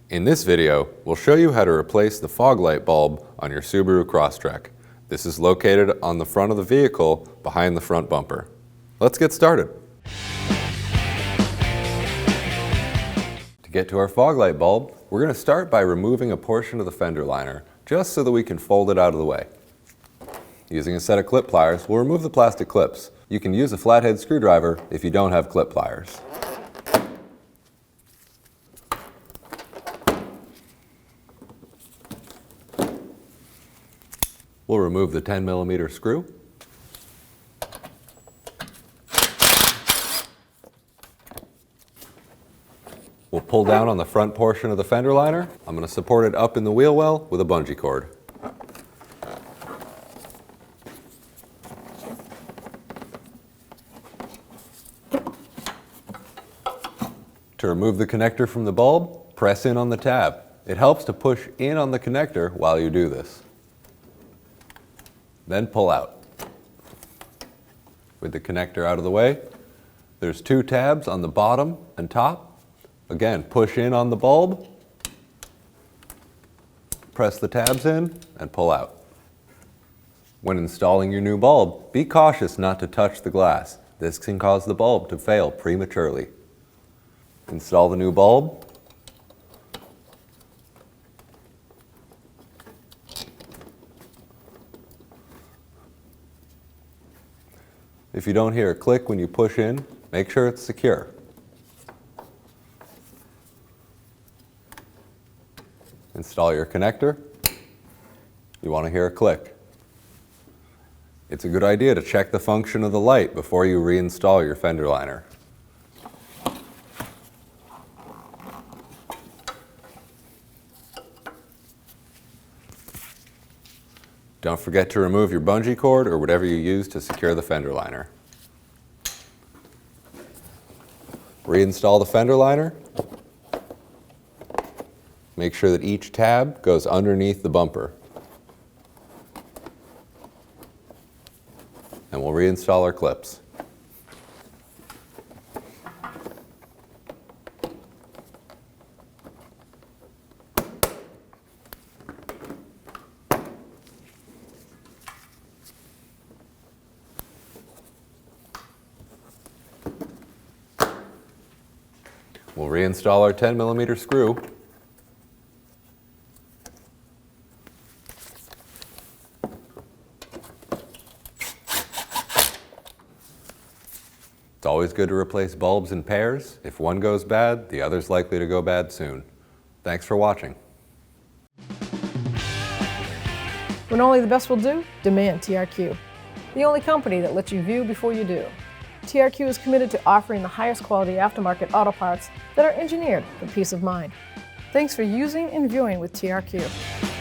In this video, we'll show you how to replace the fog light bulb on your Subaru Crosstrek. This is located on the front of the vehicle behind the front bumper. Let's get started. To get to our fog light bulb, we're going to start by removing a portion of the fender liner, just so that we can fold it out of the way. Using a set of clip pliers, we'll remove the plastic clips. You can use a flathead screwdriver if you don't have clip pliers. We'll remove the 10mm screw. We'll pull down on the front portion of the fender liner. I'm going to support it up in the wheel well with a bungee cord. To remove the connector from the bulb, press in on the tab. It helps to push in on the connector while you do this. Then pull out. With the connector out of the way, there's two tabs on the bottom and top. Again, push in on the bulb, press the tabs in, and pull out. When installing your new bulb, be cautious not to touch the glass. This can cause the bulb to fail prematurely. Install the new bulb. If you don't hear a click when you push in, make sure it's secure. Install your connector. You want to hear a click. It's a good idea to check the function of the light before you reinstall your fender liner. Don't forget to remove your bungee cord or whatever you use to secure the fender liner. Reinstall the fender liner. Make sure that each tab goes underneath the bumper. And we'll reinstall our clips. We'll reinstall our 10mm screw. It's always good to replace bulbs in pairs. If one goes bad, the other's likely to go bad soon. Thanks for watching. When only the best will do, demand TRQ. The only company that lets you view before you do. TRQ is committed to offering the highest quality aftermarket auto parts that are engineered for peace of mind. Thanks for using and viewing with TRQ.